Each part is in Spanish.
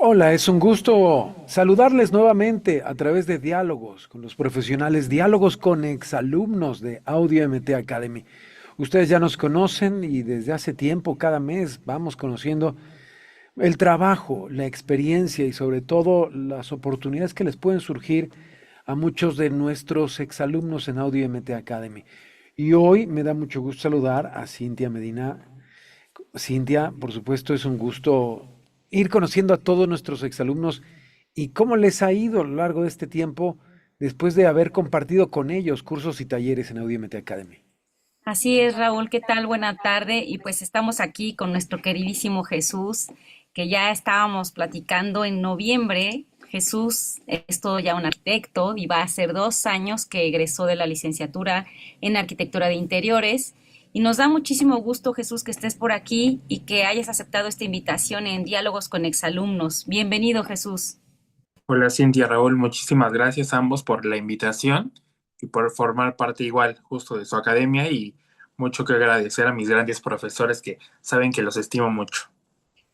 Hola, es un gusto saludarles nuevamente a través de diálogos con los profesionales, diálogos con exalumnos de Audio MT Academy. Ustedes ya nos conocen y desde hace tiempo, cada mes, vamos conociendo el trabajo, la experiencia y sobre todo las oportunidades que les pueden surgir a muchos de nuestros exalumnos en Audio MT Academy. Y hoy me da mucho gusto saludar a Cintia Medina. Cintia, por supuesto, es un gusto ir conociendo a todos nuestros exalumnos y cómo les ha ido a lo largo de este tiempo después de haber compartido con ellos cursos y talleres en AudioMT Academy. Así es, Raúl, ¿qué tal? Buena tarde. Y pues estamos aquí con nuestro queridísimo Jesús, que ya estábamos platicando en noviembre. Jesús es todo ya un arquitecto y va a ser 2 años que egresó de la licenciatura en arquitectura de interiores. Y nos da muchísimo gusto, Jesús, que estés por aquí y que hayas aceptado esta invitación en Diálogos con Exalumnos. Bienvenido, Jesús. Hola Cintia, Raúl, muchísimas gracias a ambos por la invitación y por formar parte igual justo de su academia y mucho que agradecer a mis grandes profesores que saben que los estimo mucho.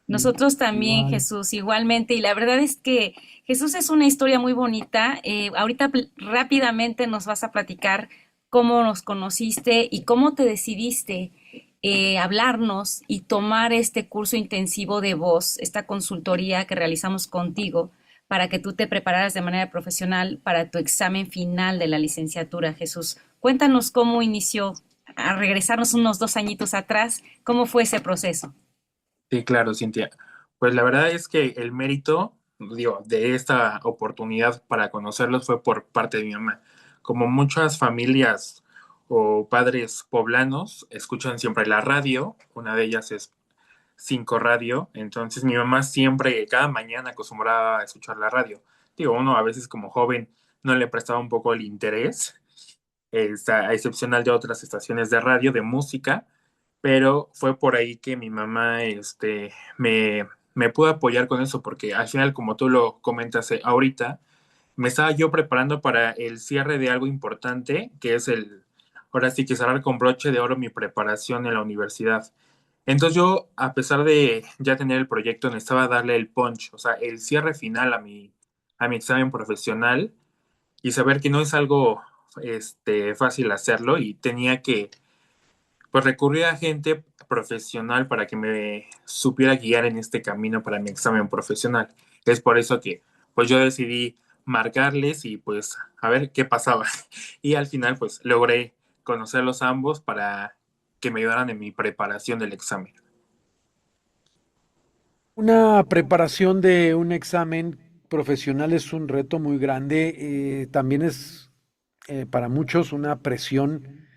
Nosotros también, Igual. Jesús, igualmente. Y la verdad es que Jesús es una historia muy bonita. Ahorita rápidamente nos vas a platicar cómo nos conociste y cómo te decidiste hablarnos y tomar este curso intensivo de voz, esta consultoría que realizamos contigo para que tú te prepararas de manera profesional para tu examen final de la licenciatura, Jesús. Cuéntanos cómo inició, a regresarnos unos 2 añitos atrás, cómo fue ese proceso. Sí, claro, Cintia. Pues la verdad es que el mérito, digo, de esta oportunidad para conocerlos fue por parte de mi mamá. Como muchas familias o padres poblanos escuchan siempre la radio, una de ellas es Cinco Radio. Entonces mi mamá siempre, cada mañana acostumbraba a escuchar la radio. Digo, uno a veces como joven no le prestaba un poco el interés, a excepción de otras estaciones de radio, de música, pero fue por ahí que mi mamá me pudo apoyar con eso, porque al final, como tú lo comentas ahorita, me estaba yo preparando para el cierre de algo importante, que es ahora sí que cerrar con broche de oro mi preparación en la universidad. Entonces yo, a pesar de ya tener el proyecto, necesitaba darle el punch, o sea, el cierre final a mi examen profesional y saber que no es algo fácil hacerlo y tenía que pues recurrir a gente profesional para que me supiera guiar en este camino para mi examen profesional. Es por eso que pues yo decidí marcarles y pues a ver qué pasaba. Y al final pues logré conocerlos ambos para que me ayudaran en mi preparación del examen. Una preparación de un examen profesional es un reto muy grande. También es para muchos una presión,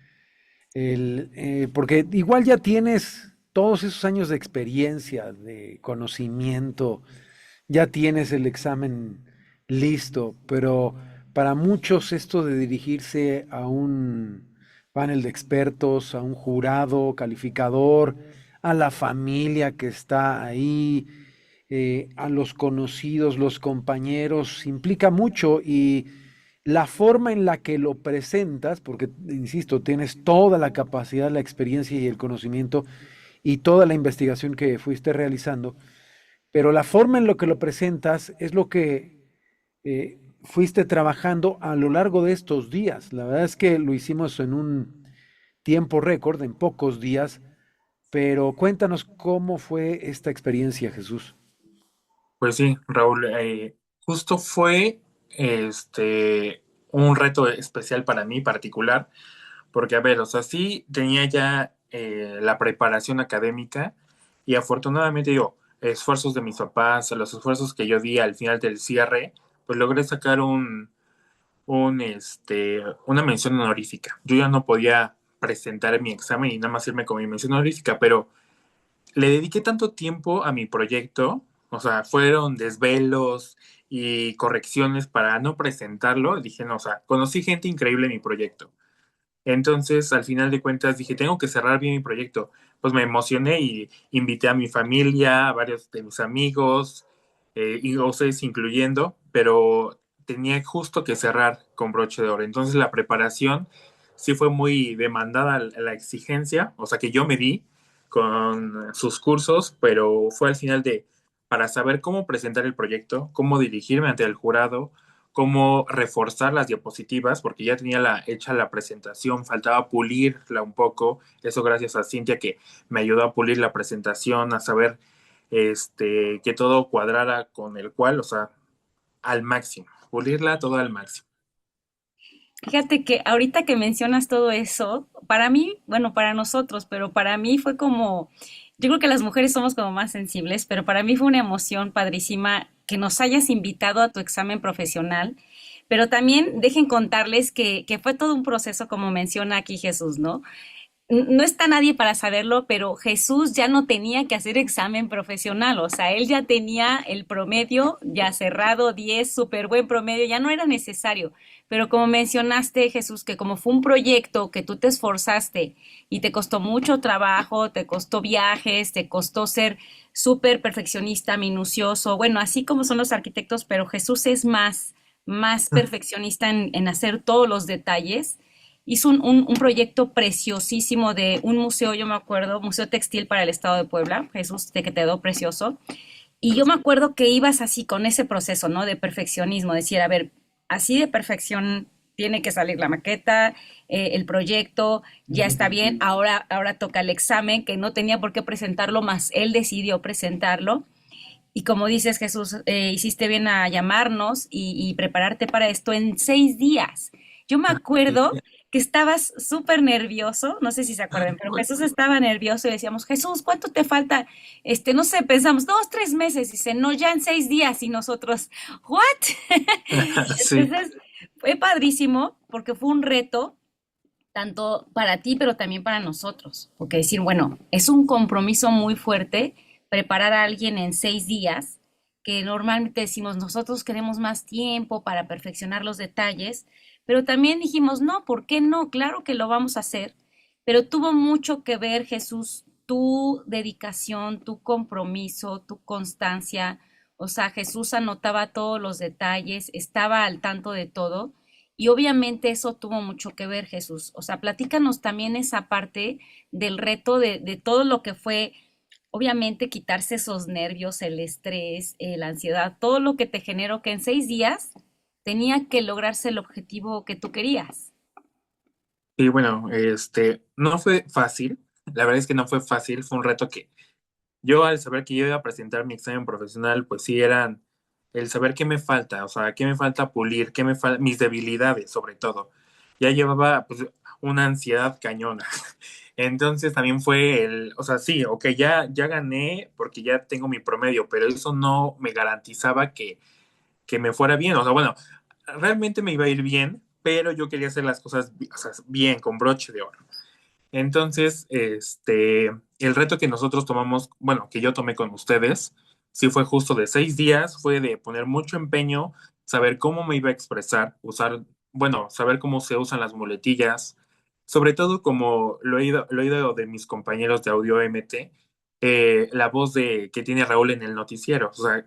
porque igual ya tienes todos esos años de experiencia, de conocimiento, ya tienes el examen listo, pero para muchos esto de dirigirse a un panel de expertos, a un jurado calificador, a la familia que está ahí, a los conocidos, los compañeros, implica mucho y la forma en la que lo presentas, porque, insisto, tienes toda la capacidad, la experiencia y el conocimiento y toda la investigación que fuiste realizando, pero la forma en lo que lo presentas es lo que fuiste trabajando a lo largo de estos días. La verdad es que lo hicimos en un tiempo récord, en pocos días, pero cuéntanos cómo fue esta experiencia, Jesús. Pues sí, Raúl, justo fue un reto especial para mí particular, porque a ver, o sea, sí tenía ya la preparación académica y afortunadamente yo, esfuerzos de mis papás, los esfuerzos que yo di al final del cierre, pues logré sacar una mención honorífica. Yo ya no podía presentar mi examen y nada más irme con mi mención honorífica, pero le dediqué tanto tiempo a mi proyecto, o sea, fueron desvelos y correcciones para no presentarlo. Dije, no, o sea, conocí gente increíble en mi proyecto. Entonces, al final de cuentas, dije, tengo que cerrar bien mi proyecto. Pues me emocioné y invité a mi familia, a varios de mis amigos, y a ustedes incluyendo, pero tenía justo que cerrar con broche de oro. Entonces, la preparación sí fue muy demandada la exigencia, o sea, que yo me di con sus cursos, pero fue al final de para saber cómo presentar el proyecto, cómo dirigirme ante el jurado, cómo reforzar las diapositivas, porque ya tenía hecha la presentación, faltaba pulirla un poco, eso gracias a Cintia que me ayudó a pulir la presentación, a saber que todo cuadrara con el cual, o sea, al máximo, pulirla todo al máximo. Fíjate que ahorita que mencionas todo eso, para mí, bueno, para nosotros, pero para mí fue como, yo creo que las mujeres somos como más sensibles, pero para mí fue una emoción padrísima que nos hayas invitado a tu examen profesional, pero también dejen contarles que fue todo un proceso, como menciona aquí Jesús, ¿no? No está nadie para saberlo, pero Jesús ya no tenía que hacer examen profesional, o sea, él ya tenía el promedio ya cerrado, 10, súper buen promedio, ya no era necesario. Pero como mencionaste, Jesús, que como fue un proyecto que tú te esforzaste y te costó mucho trabajo, te costó viajes, te costó ser súper perfeccionista, minucioso, bueno, así como son los arquitectos, pero Jesús es más perfeccionista en hacer todos los detalles. Hizo un proyecto preciosísimo de un museo, yo me acuerdo, Museo Textil para el Estado de Puebla, Jesús, de que te quedó precioso. Y yo me acuerdo que ibas así con ese proceso, ¿no? De perfeccionismo, decir, a ver, así de perfección tiene que salir la maqueta, el proyecto, ya está bien, ahora toca el examen, que no tenía por qué presentarlo, más él decidió presentarlo. Y como dices, Jesús, hiciste bien a llamarnos y prepararte para esto en 6 días. Yo me acuerdo que estabas súper nervioso, no sé si se acuerdan, pero Jesús estaba nervioso y decíamos, Jesús, ¿cuánto te falta? No sé, pensamos, 2, 3 meses. Dice, no, ya en 6 días. Y nosotros, ¿what? Sí. Entonces, fue padrísimo porque fue un reto tanto para ti, pero también para nosotros. Porque decir, bueno, es un compromiso muy fuerte preparar a alguien en 6 días, que normalmente decimos, nosotros queremos más tiempo para perfeccionar los detalles, pero también dijimos, no, ¿por qué no? Claro que lo vamos a hacer, pero tuvo mucho que ver, Jesús, tu dedicación, tu compromiso, tu constancia. O sea, Jesús anotaba todos los detalles, estaba al tanto de todo. Y obviamente eso tuvo mucho que ver, Jesús. O sea, platícanos también esa parte del reto de todo lo que fue, obviamente, quitarse esos nervios, el estrés, la ansiedad, todo lo que te generó que en 6 días tenía que lograrse el objetivo que tú querías. Y bueno, no fue fácil, la verdad es que no fue fácil, fue un reto que yo al saber que yo iba a presentar mi examen profesional, pues sí eran el saber qué me falta, o sea, qué me falta pulir, qué me falta, mis debilidades sobre todo. Ya llevaba pues una ansiedad cañona. Entonces también fue o sea, sí, ok, ya gané porque ya tengo mi promedio, pero eso no me garantizaba que me fuera bien. O sea, bueno, realmente me iba a ir bien, pero yo quería hacer las cosas, o sea, bien, con broche de oro. Entonces, el reto que nosotros tomamos, bueno, que yo tomé con ustedes, sí fue justo de 6 días, fue de poner mucho empeño, saber cómo me iba a expresar, usar, bueno, saber cómo se usan las muletillas, sobre todo como lo he oído de mis compañeros de Audio MT, la voz que tiene Raúl en el noticiero, o sea,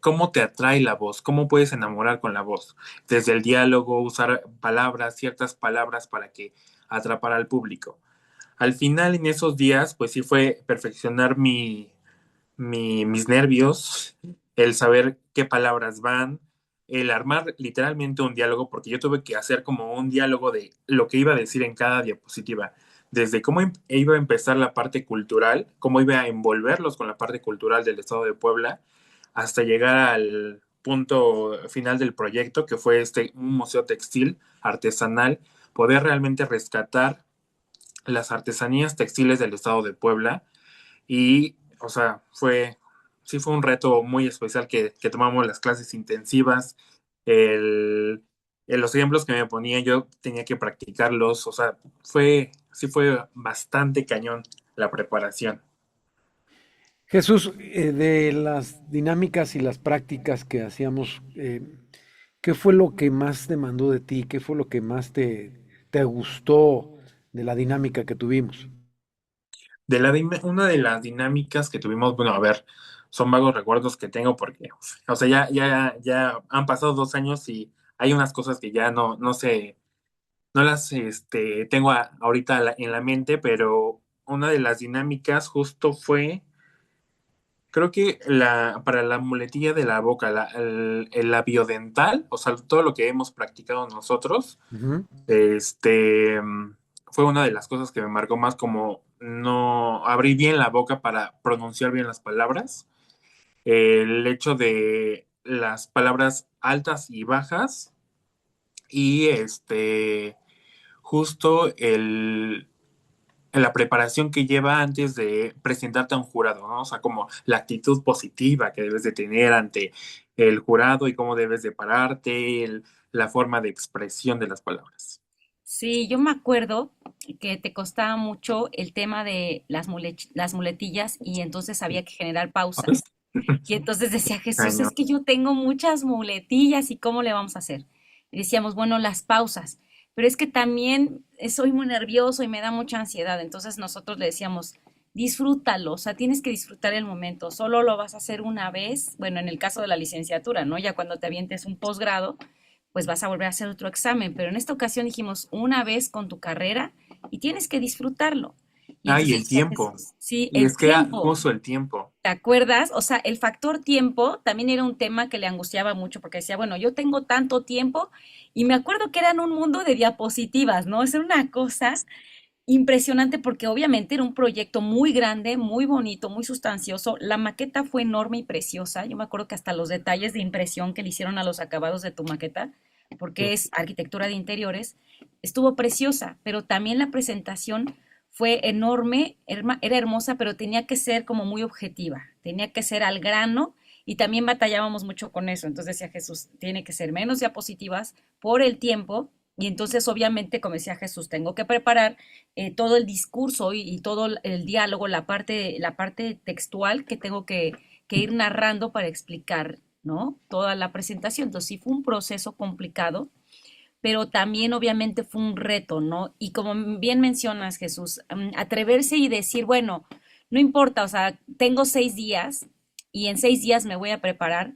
cómo te atrae la voz, cómo puedes enamorar con la voz, desde el diálogo, usar palabras, ciertas palabras para que atrapar al público. Al final, en esos días, pues sí fue perfeccionar mis nervios, el saber qué palabras van, el armar literalmente un diálogo, porque yo tuve que hacer como un diálogo de lo que iba a decir en cada diapositiva, desde cómo iba a empezar la parte cultural, cómo iba a envolverlos con la parte cultural del Estado de Puebla, hasta llegar al punto final del proyecto, que fue un museo textil artesanal, poder realmente rescatar las artesanías textiles del estado de Puebla y, o sea, sí fue un reto muy especial que tomamos las clases intensivas, los ejemplos que me ponía yo tenía que practicarlos, o sea, sí fue bastante cañón la preparación. Jesús, de las dinámicas y las prácticas que hacíamos, ¿qué fue lo que más demandó de ti? ¿Qué fue lo que más te gustó de la dinámica que tuvimos? Una de las dinámicas que tuvimos, bueno, a ver, son vagos recuerdos que tengo porque, o sea, ya han pasado 2 años y hay unas cosas que ya no sé, no las tengo ahorita en la mente, pero una de las dinámicas justo fue Creo que para la muletilla de la boca, el labiodental, o sea, todo lo que hemos practicado nosotros, Ujú. este, fue una de las cosas que me marcó más, como no abrir bien la boca para pronunciar bien las palabras. El hecho de las palabras altas y bajas y justo la preparación que lleva antes de presentarte a un jurado, ¿no? O sea, como la actitud positiva que debes de tener ante el jurado y cómo debes de pararte, la forma de expresión de las palabras. Sí, yo me acuerdo que te costaba mucho el tema de las muletillas y entonces había que generar pausas. Y entonces decía Jesús, Cañón. es que yo tengo muchas muletillas y ¿cómo le vamos a hacer? Y decíamos, bueno, las pausas, pero es que también soy muy nervioso y me da mucha ansiedad. Entonces nosotros le decíamos, disfrútalo, o sea, tienes que disfrutar el momento, solo lo vas a hacer una vez, bueno, en el caso de la licenciatura, ¿no? Ya cuando te avientes un posgrado, pues vas a volver a hacer otro examen, pero en esta ocasión dijimos una vez con tu carrera y tienes que disfrutarlo. Y Ah, y entonces el decía tiempo. Jesús, sí, Y el es que tiempo. uso el tiempo. ¿Te acuerdas? O sea, el factor tiempo también era un tema que le angustiaba mucho porque decía, bueno, yo tengo tanto tiempo y me acuerdo que eran un mundo de diapositivas, ¿no? Es una cosa impresionante porque obviamente era un proyecto muy grande, muy bonito, muy sustancioso. La maqueta fue enorme y preciosa. Yo me acuerdo que hasta los detalles de impresión que le hicieron a los acabados de tu maqueta, porque es arquitectura de interiores, estuvo preciosa, pero también la presentación fue enorme, era hermosa, pero tenía que ser como muy objetiva, tenía que ser al grano y también batallábamos mucho con eso. Entonces decía Jesús, tiene que ser menos diapositivas por el tiempo y entonces obviamente, como decía Jesús, tengo que preparar todo el discurso y todo el diálogo, la parte textual que tengo que ir narrando para explicar, ¿no? Toda la presentación. Entonces sí fue un proceso complicado, pero también obviamente fue un reto, ¿no? Y como bien mencionas, Jesús, atreverse y decir, bueno, no importa, o sea, tengo 6 días y en 6 días me voy a preparar,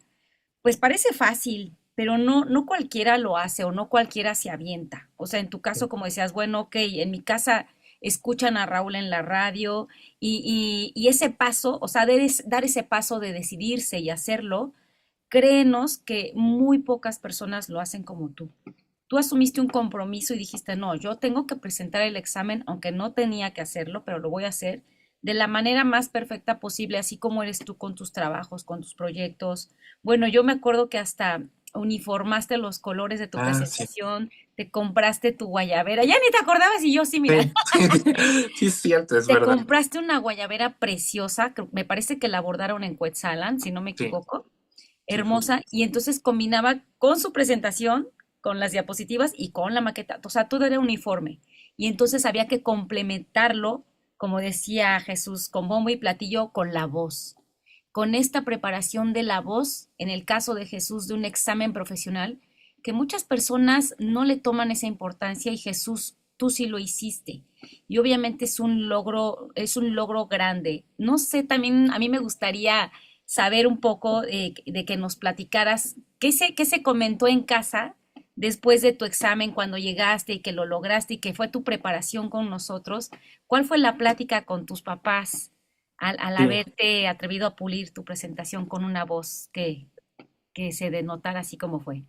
pues parece fácil, pero no cualquiera lo hace o no cualquiera se avienta. O sea, en tu caso, como decías, bueno, ok, en mi casa escuchan a Raúl en la radio y ese paso, o sea, dar ese paso de decidirse y hacerlo, créenos que muy pocas personas lo hacen como tú. Tú asumiste un compromiso y dijiste, no, yo tengo que presentar el examen, aunque no tenía que hacerlo, pero lo voy a hacer de la manera más perfecta posible, así como eres tú con tus trabajos, con tus proyectos. Bueno, yo me acuerdo que hasta uniformaste los colores de tu Ah, sí. presentación, te compraste tu guayabera, ya ni te acordabas y yo sí, mira, Sí, sí, es cierto, es te verdad. compraste una guayabera preciosa, que me parece que la bordaron en Cuetzalan, si no me Sí, equivoco, sí, justo. hermosa, y entonces combinaba con su presentación, con las diapositivas y con la maqueta, o sea, todo era uniforme. Y entonces había que complementarlo, como decía Jesús, con bombo y platillo, con la voz. Con esta preparación de la voz, en el caso de Jesús, de un examen profesional, que muchas personas no le toman esa importancia y Jesús, tú sí lo hiciste. Y obviamente es un logro grande. No sé, también a mí me gustaría saber un poco de que nos platicaras qué se comentó en casa después de tu examen, cuando llegaste y que lo lograste y que fue tu preparación con nosotros. ¿Cuál fue la plática con tus papás al Sí, haberte atrevido a pulir tu presentación con una voz que se denotara así como fue?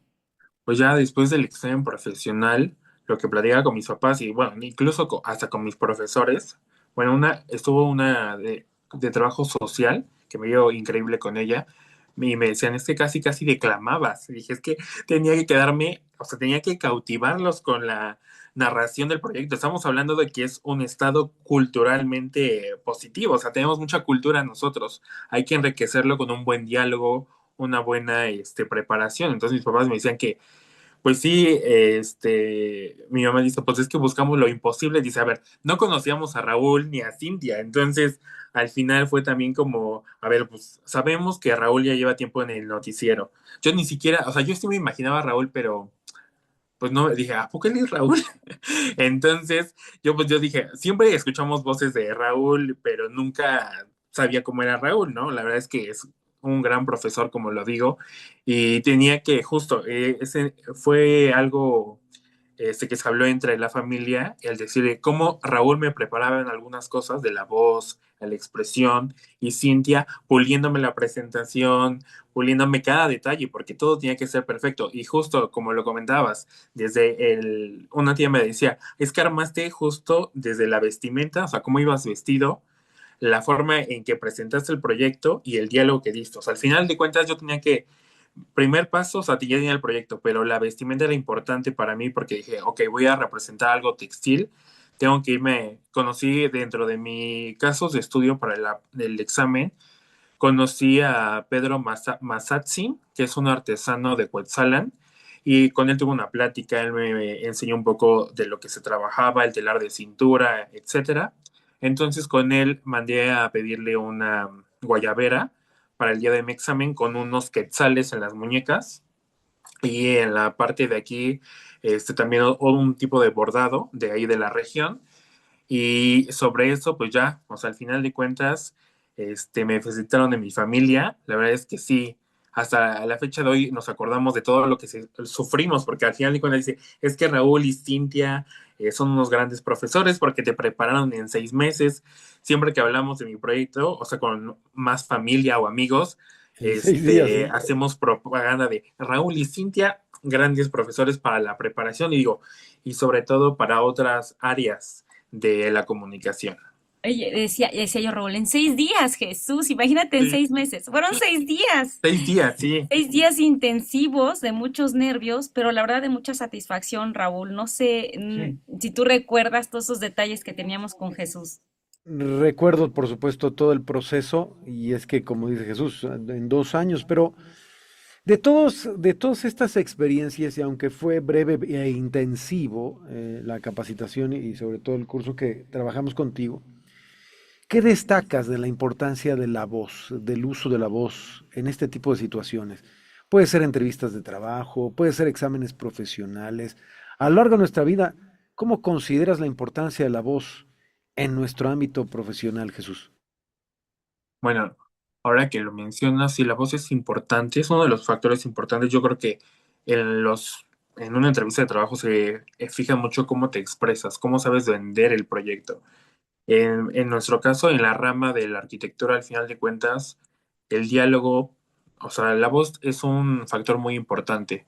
pues ya después del examen profesional, lo que platicaba con mis papás y bueno, incluso hasta con mis profesores, bueno, estuvo una de trabajo social que me dio increíble con ella y me decían, es que casi, casi declamabas. Y dije, es que tenía que quedarme, o sea, tenía que cautivarlos con la narración del proyecto. Estamos hablando de que es un estado culturalmente positivo, o sea, tenemos mucha cultura nosotros. Hay que enriquecerlo con un buen diálogo, una buena preparación. Entonces mis papás me decían que pues sí, mi mamá dice, pues es que buscamos lo imposible. Dice, a ver, no conocíamos a Raúl ni a Cintia, entonces al final fue también como, a ver, pues sabemos que Raúl ya lleva tiempo en el noticiero. Yo ni siquiera, o sea, yo sí me imaginaba a Raúl, pero pues no, dije, ¿a poco él es Raúl? Entonces, yo dije, siempre escuchamos voces de Raúl, pero nunca sabía cómo era Raúl, ¿no? La verdad es que es un gran profesor, como lo digo, y tenía que, justo, ese fue algo que se habló entre la familia, el decirle cómo Raúl me preparaba en algunas cosas de la voz, la expresión, y Cintia puliéndome la presentación, puliéndome cada detalle, porque todo tenía que ser perfecto. Y justo como lo comentabas, una tía me decía, es que armaste justo desde la vestimenta, o sea, cómo ibas vestido, la forma en que presentaste el proyecto y el diálogo que diste. O sea, al final de cuentas yo tenía que primer paso, o sea, ya tenía el proyecto, pero la vestimenta era importante para mí porque dije, ok, voy a representar algo textil, tengo que irme, conocí dentro de mi casos de estudio para el examen, conocí a Pedro Masazzi, que es un artesano de Cuetzalan, y con él tuve una plática, él me enseñó un poco de lo que se trabajaba, el telar de cintura, etcétera. Entonces con él mandé a pedirle una guayabera para el día de mi examen con unos quetzales en las muñecas y en la parte de aquí también un tipo de bordado de ahí de la región y sobre eso, pues ya, o sea, al final de cuentas, me felicitaron de mi familia. La verdad es que sí, hasta la fecha de hoy nos acordamos de todo lo que sufrimos, porque al final de cuentas dice, es que Raúl y Cintia son unos grandes profesores porque te prepararon en 6 meses. Siempre que hablamos de mi proyecto, o sea, con más familia o amigos, En 6 días, ¿eh? hacemos propaganda de Raúl y Cintia, grandes profesores para la preparación, y digo, y sobre todo para otras áreas de la comunicación. Oye, decía yo, Raúl, en 6 días, Jesús, imagínate en Sí. 6 meses. Fueron 6 días. 6 días, sí. 6 días intensivos de muchos nervios, pero la verdad de mucha satisfacción, Raúl. No sé Sí. si tú recuerdas todos esos detalles que teníamos con Jesús. Recuerdo, por supuesto, todo el proceso y es que, como dice Jesús, en 2 años, pero de todas estas experiencias y aunque fue breve e intensivo la capacitación y sobre todo el curso que trabajamos contigo, ¿qué destacas de la importancia de la voz, del uso de la voz en este tipo de situaciones? Puede ser entrevistas de trabajo, puede ser exámenes profesionales. A lo largo de nuestra vida, ¿cómo consideras la importancia de la voz en nuestro ámbito profesional, Jesús? Bueno, ahora que lo mencionas, sí, la voz es importante, es uno de los factores importantes. Yo creo que en una entrevista de trabajo se fija mucho cómo te expresas, cómo sabes vender el proyecto. En nuestro caso, en la rama de la arquitectura, al final de cuentas, el diálogo, o sea, la voz es un factor muy importante.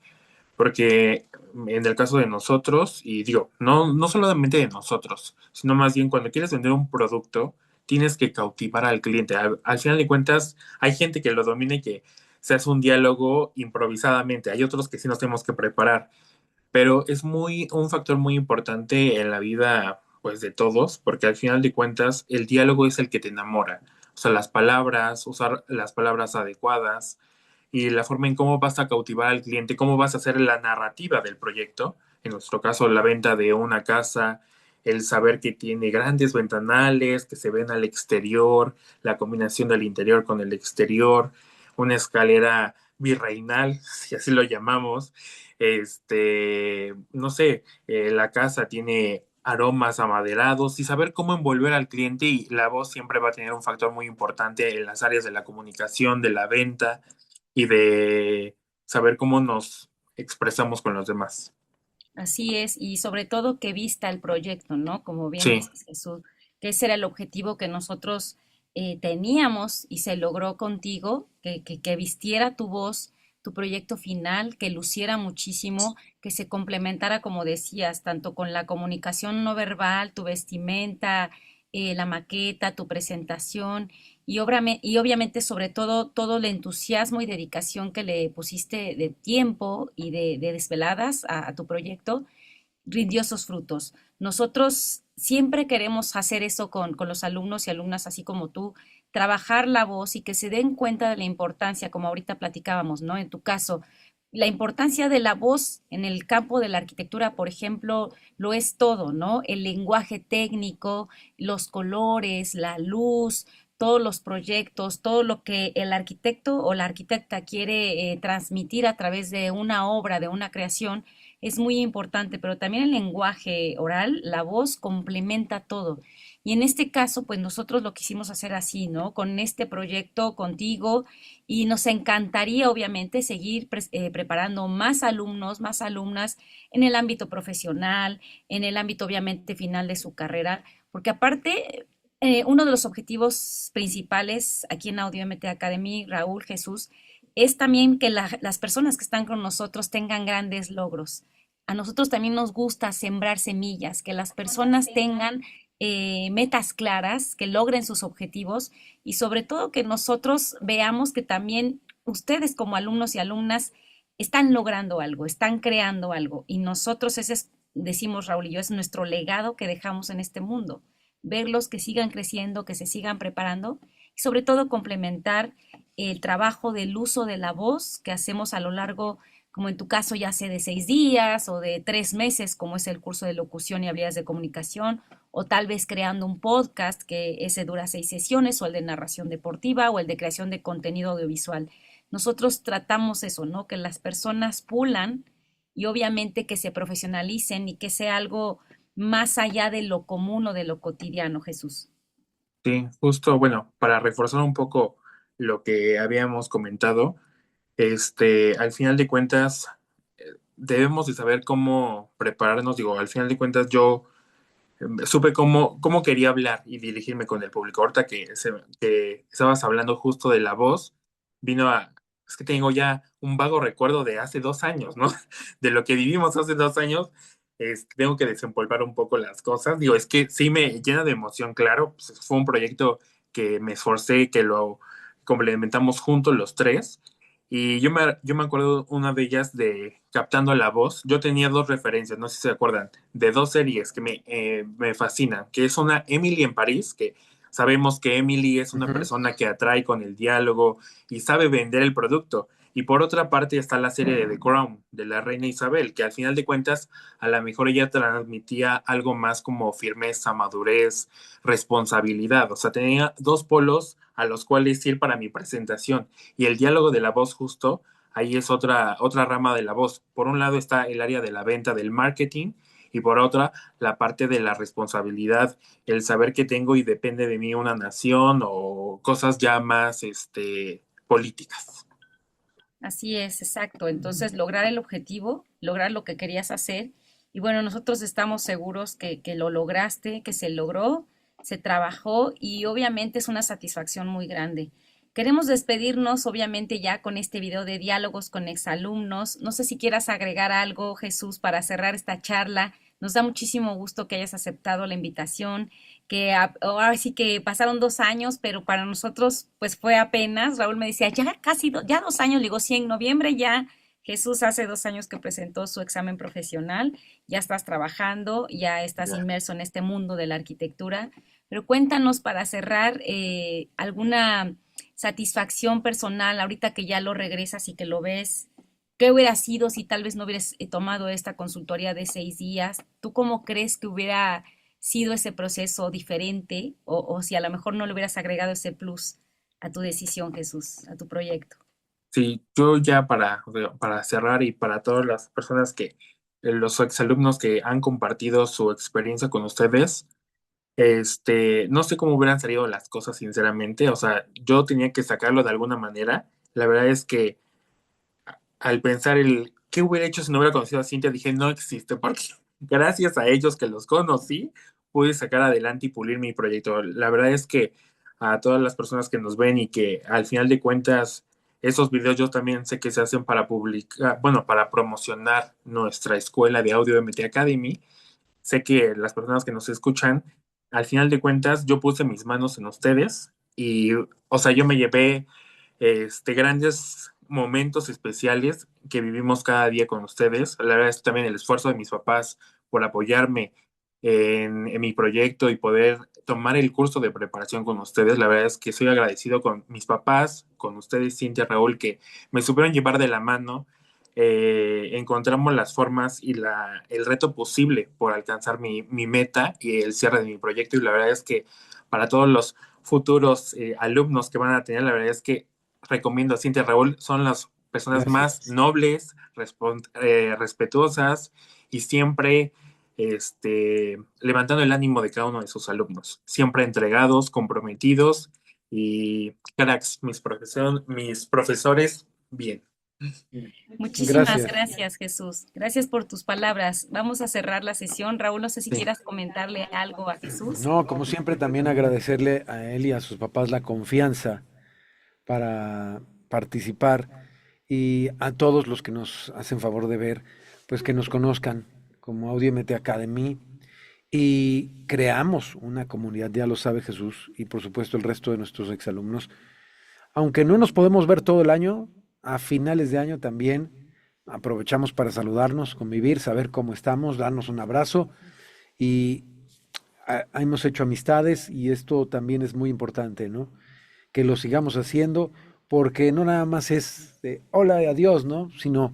Porque en el caso de nosotros, y digo, no solamente de nosotros, sino más bien cuando quieres vender un producto, tienes que cautivar al cliente. Al final de cuentas, hay gente que lo domina y que se hace un diálogo improvisadamente. Hay otros que sí nos tenemos que preparar, pero es un factor muy importante en la vida, pues, de todos, porque al final de cuentas, el diálogo es el que te enamora. O sea, las palabras, usar las palabras adecuadas y la forma en cómo vas a cautivar al cliente, cómo vas a hacer la narrativa del proyecto, en nuestro caso la venta de una casa, el saber que tiene grandes ventanales, que se ven al exterior, la combinación del interior con el exterior, una escalera virreinal, si así lo llamamos, no sé, la casa tiene aromas amaderados y saber cómo envolver al cliente y la voz siempre va a tener un factor muy importante en las áreas de la comunicación, de la venta y de saber cómo nos expresamos con los demás. Así es, y sobre todo que vista el proyecto, ¿no? Como bien Sí, dices, Jesús, que ese era el objetivo que nosotros teníamos y se logró contigo, que vistiera tu voz, tu proyecto final, que luciera muchísimo, que se complementara, como decías, tanto con la comunicación no verbal, tu vestimenta, la maqueta, tu presentación y obviamente sobre todo todo el entusiasmo y dedicación que le pusiste de tiempo y de desveladas a tu proyecto rindió esos frutos. Nosotros siempre queremos hacer eso con los alumnos y alumnas, así como tú, trabajar la voz y que se den cuenta de la importancia, como ahorita platicábamos, ¿no? En tu caso, la importancia de la voz en el campo de la arquitectura, por ejemplo, lo es todo, ¿no? El lenguaje técnico, los colores, la luz, todos los proyectos, todo lo que el arquitecto o la arquitecta quiere transmitir a través de una obra, de una creación, es muy importante, pero también el lenguaje oral, la voz complementa todo. Y en este caso, pues nosotros lo quisimos hacer así, ¿no? Con este proyecto contigo y nos encantaría, obviamente, seguir preparando más alumnos, más alumnas en el ámbito profesional, en el ámbito, obviamente, final de su carrera, porque aparte, uno de los objetivos principales aquí en Audio MT Academy, Raúl, Jesús, es también que las personas que están con nosotros tengan grandes logros. A nosotros también nos gusta sembrar semillas, que las personas tengan metas claras, que logren sus objetivos y sobre todo que nosotros veamos que también ustedes como alumnos y alumnas están logrando algo, están creando algo y nosotros ese es, decimos Raúl y yo, es nuestro legado que dejamos en este mundo. Verlos que sigan creciendo, que se sigan preparando y sobre todo complementar el trabajo del uso de la voz que hacemos a lo largo, como en tu caso ya sea de 6 días o de 3 meses, como es el curso de locución y habilidades de comunicación, o tal vez creando un podcast que ese dura 6 sesiones, o el de narración deportiva, o el de creación de contenido audiovisual. Nosotros tratamos eso, ¿no? Que las personas pulan y obviamente que se profesionalicen y que sea algo más allá de lo común o de lo cotidiano, Jesús. Sí, justo, bueno, para reforzar un poco lo que habíamos comentado, al final de cuentas, debemos de saber cómo prepararnos. Digo, al final de cuentas, yo supe cómo quería hablar y dirigirme con el público. Ahorita que estabas hablando justo de la voz, vino a, es que tengo ya un vago recuerdo de hace 2 años, ¿no? De lo que vivimos hace 2 años. Tengo que desempolvar un poco las cosas. Digo, es que sí me llena de emoción, claro. Pues fue un proyecto que me esforcé, que lo complementamos juntos los tres. Y yo me acuerdo una de ellas de Captando la Voz. Yo tenía dos referencias, no sé si se acuerdan, de dos series que me fascinan, que es una Emily en París, que sabemos que Emily es una Ujú. persona que atrae con el diálogo y sabe vender el producto. Y por otra parte está la serie de The Crown, de la reina Isabel, que al final de cuentas a lo mejor ella transmitía algo más como firmeza, madurez, responsabilidad. O sea, tenía dos polos a los cuales ir para mi presentación. Y el diálogo de la voz justo, ahí es otra rama de la voz. Por un lado está el área de la venta, del marketing, y por otra, la parte de la responsabilidad, el saber que tengo y depende de mí una nación o cosas ya más políticas. Así es, exacto. Entonces, lograr el objetivo, lograr lo que querías hacer. Y bueno, nosotros estamos seguros que lo lograste, que se logró, se trabajó y obviamente es una satisfacción muy grande. Queremos despedirnos, obviamente, ya con este video de diálogos con exalumnos. No sé si quieras agregar algo, Jesús, para cerrar esta charla. Nos da muchísimo gusto que hayas aceptado la invitación, que ahora sí que pasaron 2 años, pero para nosotros pues fue apenas. Raúl me decía, ya casi, ya 2 años, le digo, sí, en noviembre ya. Jesús hace 2 años que presentó su examen profesional, ya estás trabajando, ya estás Ya. inmerso en este mundo de la arquitectura, pero cuéntanos para cerrar alguna satisfacción personal ahorita que ya lo regresas y que lo ves. ¿Qué hubiera sido si tal vez no hubieras tomado esta consultoría de 6 días? ¿Tú cómo crees que hubiera sido ese proceso diferente o si a lo mejor no le hubieras agregado ese plus a tu decisión, Jesús, a tu proyecto? Sí, yo ya para cerrar y para todas las personas los exalumnos que han compartido su experiencia con ustedes, no sé cómo hubieran salido las cosas, sinceramente. O sea, yo tenía que sacarlo de alguna manera. La verdad es que al pensar qué hubiera hecho si no hubiera conocido a Cintia, dije, no existe, porque gracias a ellos que los conocí, pude sacar adelante y pulir mi proyecto. La verdad es que a todas las personas que nos ven y que al final de cuentas, esos videos yo también sé que se hacen para publicar, bueno, para promocionar nuestra escuela de audio MT Academy. Sé que las personas que nos escuchan, al final de cuentas, yo puse mis manos en ustedes y, o sea, yo me llevé grandes momentos especiales que vivimos cada día con ustedes. La verdad es también el esfuerzo de mis papás por apoyarme en mi proyecto y poder tomar el curso de preparación con ustedes. La verdad es que soy agradecido con mis papás, con ustedes, Cintia, Raúl, que me supieron llevar de la mano. Encontramos las formas y el reto posible por alcanzar mi meta y el cierre de mi proyecto. Y la verdad es que para todos los futuros alumnos que van a tener, la verdad es que recomiendo a Cintia, Raúl, son las personas más Gracias. nobles, respetuosas y siempre levantando el ánimo de cada uno de sus alumnos, siempre entregados, comprometidos y cracks, mis profesores, bien. Muchísimas Gracias. gracias, Jesús. Gracias por tus palabras. Vamos a cerrar la sesión. Raúl, no sé si Sí, quieras comentarle algo a Jesús. No, como siempre también agradecerle a él y a sus papás la confianza para participar y a todos los que nos hacen favor de ver, pues que nos conozcan como Audiomet Academy y creamos una comunidad, ya lo sabe Jesús, y por supuesto el resto de nuestros exalumnos. Aunque no nos podemos ver todo el año, a finales de año también aprovechamos para saludarnos, convivir, saber cómo estamos, darnos un abrazo y hemos hecho amistades y esto también es muy importante, ¿no? Que lo sigamos haciendo porque no nada más es de hola y adiós, ¿no? Sino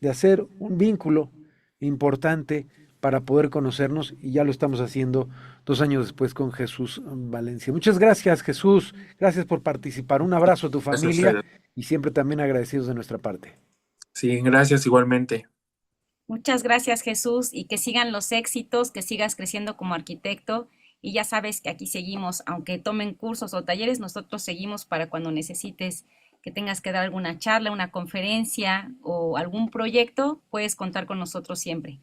de hacer un vínculo importante para poder conocernos y ya lo estamos haciendo 2 años después con Jesús Valencia. Muchas gracias, Jesús. Gracias por participar. Un abrazo a tu gracias a familia ustedes. y siempre también agradecidos de nuestra parte. Sí, gracias igualmente. Muchas gracias, Jesús, y que sigan los éxitos, que sigas creciendo como arquitecto. Y ya sabes que aquí seguimos, aunque tomen cursos o talleres, nosotros seguimos para cuando necesites que tengas que dar alguna charla, una conferencia o algún proyecto, puedes contar con nosotros siempre.